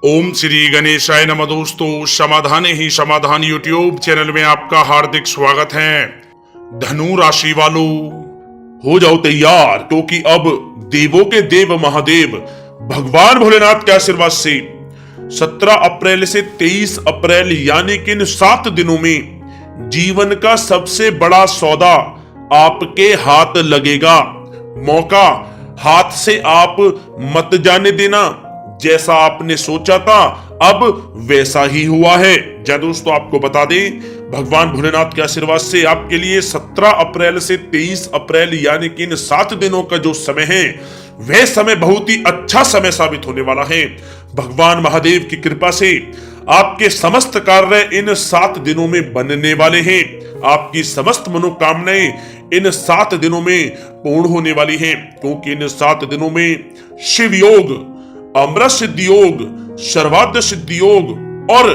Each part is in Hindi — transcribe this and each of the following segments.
ओम श्री गणेशाय नमः। दोस्तों, समाधान ही समाधान यूट्यूब चैनल में आपका हार्दिक स्वागत है। धनु राशि वालों, हो जाओ तैयार, क्योंकि अब देवों के देव महादेव भगवान भोलेनाथ के आशीर्वाद से 17 अप्रैल से 23 अप्रैल यानी कि इन 7 दिनों में जीवन का सबसे बड़ा सौदा आपके हाथ लगेगा। मौका हाथ से आप मत जाने देना। जैसा आपने सोचा था अब वैसा ही हुआ है। जा दोस्तों, आपको बता दें, भगवान भोलेनाथ के आशीर्वाद से आपके लिए 17 अप्रैल से 23 अप्रैल यानी कि इन 7 दिनों का जो समय है वह समय बहुत ही अच्छा समय साबित होने वाला है। भगवान महादेव की कृपा से आपके समस्त कार्य इन 7 दिनों में बनने वाले हैं। आपकी समस्त मनोकामनाएं इन 7 दिनों में पूर्ण होने वाली हैं, क्योंकि इन 7 दिनों में शिव योग, अमृत सिद्धि योग, सर्वाद्य सिद्धि योग और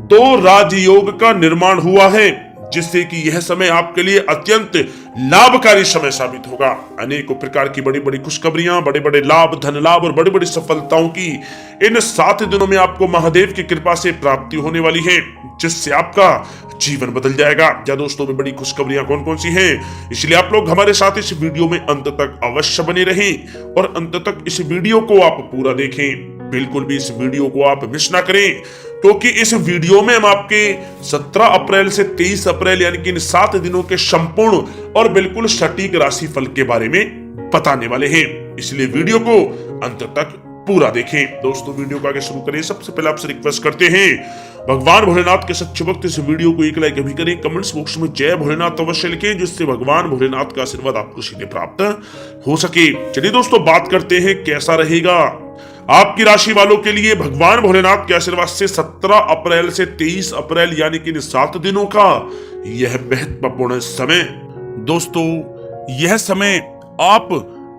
2 राजयोग का निर्माण हुआ है, जिससे कि यह समय आपके लिए अत्यंत लाभकारी समय साबित होगा। अनेकों प्रकार की बड़ी बड़ी खुशखबरियां, बड़े बड़े लाभ, धन लाभ और बड़ी बड़ी सफलताओं की इन 7 दिनों में आपको महादेव की कृपा से प्राप्ति होने वाली है, जिससे आपका जीवन बदल जाएगा। जा दोस्तों, में बड़ी खुशखबरियां कौन कौन सी हैं, इसलिए आप लोग हमारे साथ इस वीडियो में अंत तक अवश्य बने रहें और अंत तक इस वीडियो को आप पूरा देखें। बिल्कुल भी इस वीडियो को आप मिस ना करें, क्योंकि इस वीडियो में हम आपके 17 अप्रैल से 23 अप्रैल यानी कि इन 7 दिनों के संपूर्ण और बिल्कुल सटीक राशि फल के बारे में बताने वाले हैं, इसलिए वीडियो को अंत तक पूरा देखें। दोस्तों, वीडियो को आगे शुरू करें, सबसे पहले आपसे रिक्वेस्ट करते हैं, भगवान भोलेनाथ के सच्चे भक्त इस वीडियो को एक लाइक अभी करें, कमेंट्स बॉक्स में जय भोलेनाथ अवश्य लिखें, जिससे भगवान भोलेनाथ का आशीर्वाद आपको सीधे प्राप्त हो सके। चलिए दोस्तों, बात करते हैं कैसा रहेगा आपकी राशि वालों के लिए भगवान भोलेनाथ के आशीर्वाद से 17 अप्रैल से 23 अप्रैल यानी कि इन 7 दिनों का यह महत्वपूर्ण समय। दोस्तों, यह समय आप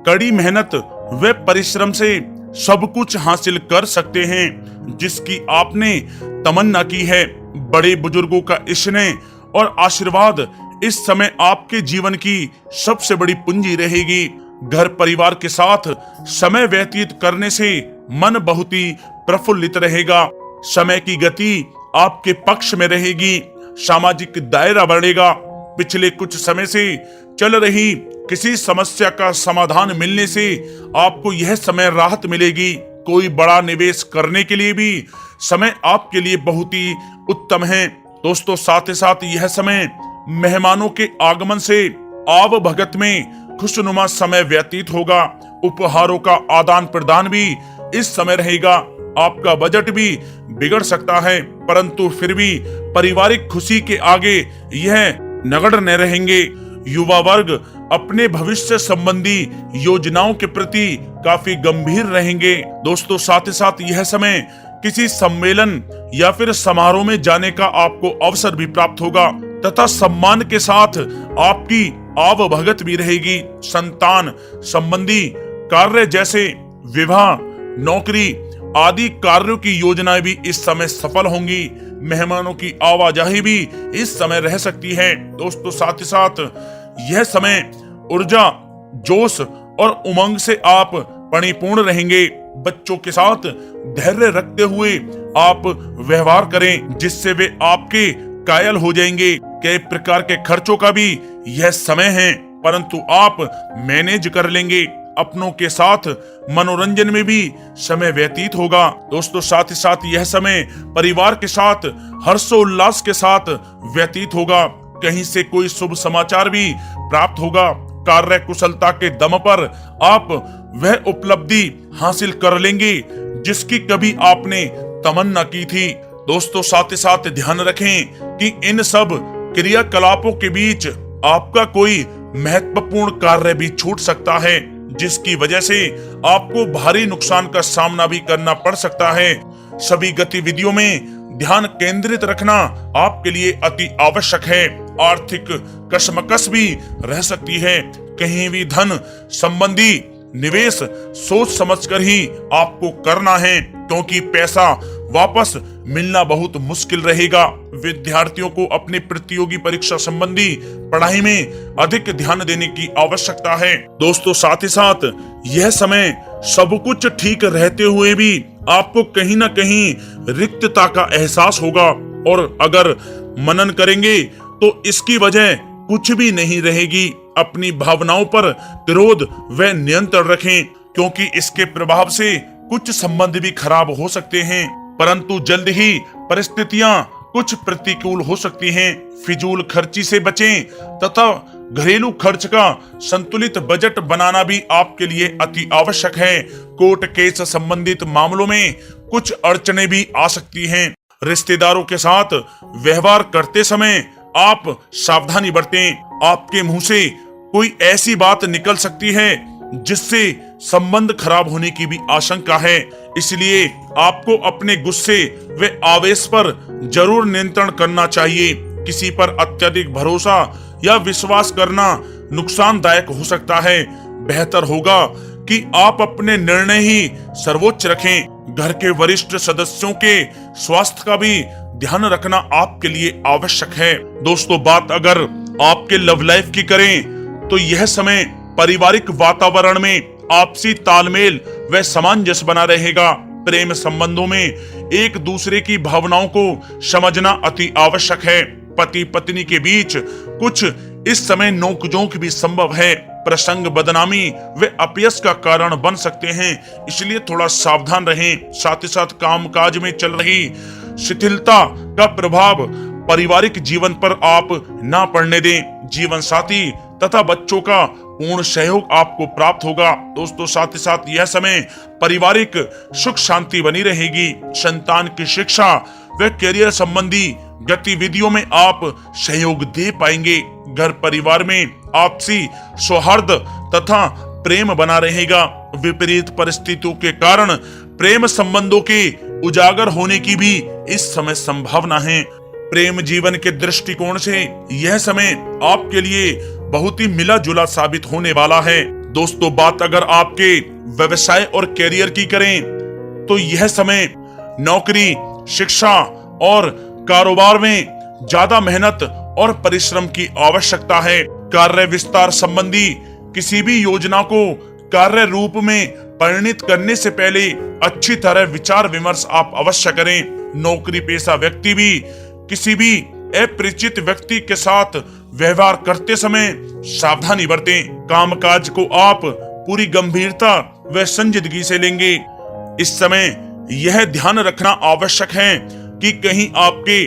कड़ी मेहनत व परिश्रम से सब कुछ हासिल कर सकते हैं, जिसकी आपने तमन्ना की है। बड़े बुजुर्गों का स्नेह और आशीर्वाद इस समय आपके जीवन की सबसे बड़ी पूंजी रहेगी। घर परिवार के साथ समय व्यतीत करने से मन बहुत ही प्रफुल्लित रहेगा। समय की गति आपके पक्ष में रहेगी, सामाजिक दायरा बढ़ेगा। पिछले कुछ समय से चल रही किसी समस्या का समाधान मिलने से आपको यह समय राहत मिलेगी। कोई बड़ा निवेश करने के लिए भी समय आपके लिए बहुत ही उत्तम है। दोस्तों, साथ ही साथ यह समय मेहमानों के आगमन से आव भगत में खुशनुमा समय व्यतीत होगा। उपहारों का आदान प्रदान भी इस समय रहेगा। आपका बजट भी बिगड़ सकता है, परंतु फिर भी पारिवारिक खुशी के आगे यह नगण्य न रहेंगे। युवा वर्ग अपने भविष्य संबंधी योजनाओं के प्रति काफी गंभीर रहेंगे। दोस्तों, साथ ही साथ यह समय किसी सम्मेलन या फिर समारोह में जाने का आपको अवसर भी प्राप्त होगा तथा सम्मान के साथ आपकी आवभगत भी रहेगी। संतान संबंधी कार्य जैसे विवाह, नौकरी आदि कार्यों की योजनाएं भी इस समय सफल होंगी। मेहमानों की आवाजाही भी इस समय रह सकती है। दोस्तों, साथ ही साथ यह समय ऊर्जा, जोश और उमंग से आप परिपूर्ण रहेंगे। बच्चों के साथ धैर्य रखते हुए आप व्यवहार करें, जिससे वे आपके कायल हो जाएंगे। कई प्रकार के खर्चों का भी यह समय है, परंतु आप मैनेज कर लेंगे। अपनों के साथ मनोरंजन में भी समय व्यतीत होगा। दोस्तों, साथ ही साथ यह समय परिवार के साथ हर्षोल्लास के साथ व्यतीत होगा। कहीं से कोई शुभ समाचार भी प्राप्त होगा। कार्य कुशलता के दम पर आप वह उपलब्धि हासिल कर लेंगे जिसकी कभी आपने तमन्ना की थी। दोस्तों, साथ ही साथ ध्यान रखें कि इन सब क्रियाकलापों के बीच आपका कोई महत्वपूर्ण कार्य भी छूट सकता है, जिसकी वजह से आपको भारी नुकसान का सामना भी करना पड़ सकता है। सभी गतिविधियों में ध्यान केंद्रित रखना आपके लिए अति आवश्यक है। आर्थिक कशमकश भी रह सकती है। कहीं भी धन संबंधी निवेश सोच समझकर ही आपको करना है, क्योंकि पैसा वापस मिलना बहुत मुश्किल रहेगा। विद्यार्थियों को अपनी प्रतियोगी परीक्षा संबंधी पढ़ाई में अधिक ध्यान देने की आवश्यकता है। दोस्तों, साथ ही साथ यह समय सब कुछ ठीक रहते हुए भी आपको कहीं ना कहीं रिक्तता का एहसास होगा, और अगर मनन करेंगे तो इसकी वजह कुछ भी नहीं रहेगी। अपनी भावनाओं पर क्रोध व नियंत्रण रखें, क्योंकि इसके प्रभाव से कुछ संबंध भी खराब हो सकते हैं, परंतु जल्द ही परिस्थितियां कुछ प्रतिकूल हो सकती हैं। फिजूल खर्ची से बचें तथा घरेलू खर्च का संतुलित बजट बनाना भी आपके लिए अति आवश्यक है। कोर्ट केस संबंधित मामलों में कुछ अड़चनें भी आ सकती हैं। रिश्तेदारों के साथ व्यवहार करते समय आप सावधानी बरतें। आपके मुंह से कोई ऐसी बात निकल सकती है जिससे संबंध खराब होने की भी आशंका है, इसलिए आपको अपने गुस्से व आवेश पर जरूर नियंत्रण करना चाहिए। किसी पर अत्यधिक भरोसा या विश्वास करना नुकसानदायक हो सकता है। बेहतर होगा कि आप अपने निर्णय ही सर्वोच्च रखें। घर के वरिष्ठ सदस्यों के स्वास्थ्य का भी ध्यान रखना आपके लिए आवश्यक है। दोस्तों, बात अगर आपके लव लाइफ की करें तो यह समय पारिवारिक वातावरण में आपसी तालमेल व सामंजस्य बना रहेगा। प्रेम संबंधों में एक दूसरे की भावनाओं को समझना अति आवश्यक है। पति पत्नी के बीच कुछ इस समय नोकझोंक भी संभव है। प्रसंग बदनामी व अपयश का कारण बन सकते हैं, इसलिए थोड़ा सावधान रहें। साथ ही साथ कामकाज में चल रही शिथिलता का प्रभाव पारिवारिक जीवन पर आप ना पड़ने दें। जीवन साथी तथा बच्चों का पूर्ण सहयोग आपको प्राप्त होगा। दोस्तों, साथ ही साथ यह समय पारिवारिक सुख शांति बनी रहेगी। संतान की शिक्षा व करियर संबंधी गतिविधियों में आप सहयोग दे पाएंगे। घर परिवार में आपसी सौहार्द तथा प्रेम बना रहेगा। विपरीत परिस्थितियों के कारण प्रेम संबंधों के उजागर होने की भी इस समय संभावना है। प्रेम जीवन के दृष्टिकोण से यह समय आपके लिए बहुत ही मिला जुला साबित होने वाला है। दोस्तों, बात अगर आपके व्यवसाय और करियर की करें तो यह समय नौकरी, शिक्षा और कारोबार में ज्यादा मेहनत और परिश्रम की आवश्यकता है। कार्य विस्तार संबंधी किसी भी योजना को कार्य रूप में परिणित करने से पहले अच्छी तरह विचार विमर्श आप अवश्य करें। नौकरी पेशा व्यक्ति भी किसी भी अपरिचित व्यक्ति के साथ व्यवहार करते समय सावधानी बरतें। कामकाज को आप पूरी गंभीरता व संजीदगी से लेंगे। इस समय यह ध्यान रखना आवश्यक है कि कहीं आपके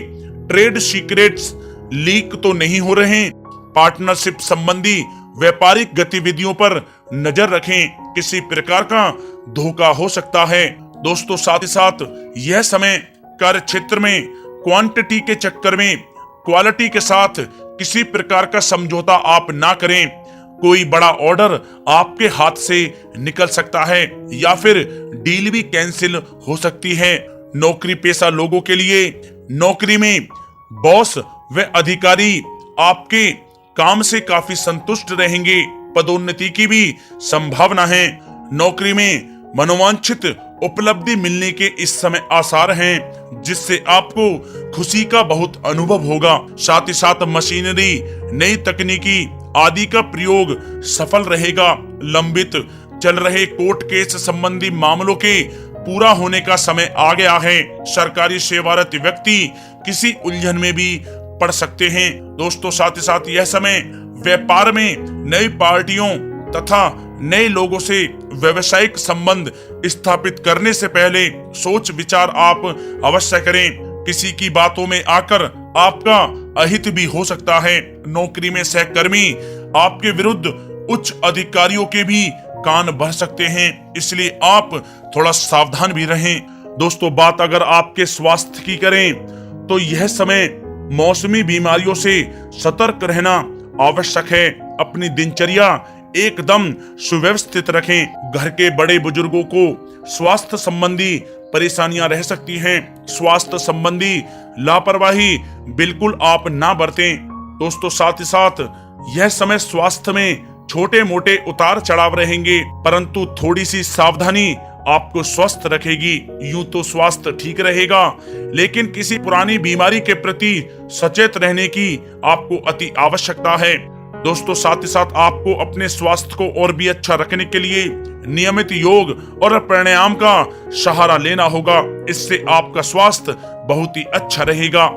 ट्रेड सीक्रेट्स लीक तो नहीं हो रहे। पार्टनरशिप संबंधी व्यापारिक गतिविधियों पर नजर रखें, किसी प्रकार का धोखा हो सकता है। दोस्तों, साथ ही साथ यह समय कार्य क्षेत्र में क्वांटिटी के चक्कर में क्वालिटी के साथ किसी प्रकार का समझौता आप ना करें। कोई बड़ा ऑर्डर आपके हाथ से निकल सकता है या फिर डील भी कैंसिल हो सकती है। नौकरी पेशा लोगों के लिए नौकरी में बॉस व अधिकारी आपके काम से काफी संतुष्ट रहेंगे। पदोन्नति की भी संभावना है। नौकरी में मनोवांछित उपलब्धि मिलने के इस समय आसार हैं, जिससे आपको खुशी का बहुत अनुभव होगा। साथ ही साथ मशीनरी, नई तकनीकी आदि का प्रयोग सफल रहेगा। लंबित चल रहे कोर्ट केस संबंधी मामलों के पूरा होने का समय आ गया है। सरकारी सेवारत व्यक्ति किसी उलझन में भी पड़ सकते हैं। दोस्तों, साथ ही साथ यह समय व्यापार में नई पार्टियों तथा नए लोगों से व्यवसायिक संबंध स्थापित करने से पहले सोच विचार आप अवश्य करें। किसी की बातों में आकर आपका अहित भी हो सकता है। नौकरी में सहकर्मी आपके विरुद्ध उच्च अधिकारियों के भी कान भर सकते हैं, इसलिए आप थोड़ा सावधान भी रहें। दोस्तों, बात अगर आपके स्वास्थ्य की करें तो यह समय मौसमी बीमारियों से सतर्क रहना आवश्यक है। अपनी दिनचर्या एकदम सुव्यवस्थित रखें। घर के बड़े बुजुर्गों को स्वास्थ्य संबंधी परेशानियां रह सकती हैं। स्वास्थ्य संबंधी लापरवाही बिल्कुल आप ना बरतें। दोस्तों, साथ ही साथ यह समय स्वास्थ्य में छोटे मोटे उतार चढ़ाव रहेंगे, परंतु थोड़ी सी सावधानी आपको स्वस्थ रखेगी। यूं तो स्वास्थ्य ठीक रहेगा, लेकिन किसी पुरानी बीमारी के प्रति सचेत रहने की आपको अति आवश्यकता है। दोस्तों साथ ही साथ आपको अपने स्वास्थ्य को और भी अच्छा रखने के लिए नियमित योग और प्राणायाम का सहारा लेना होगा। इससे आपका स्वास्थ्य बहुत ही अच्छा रहेगा।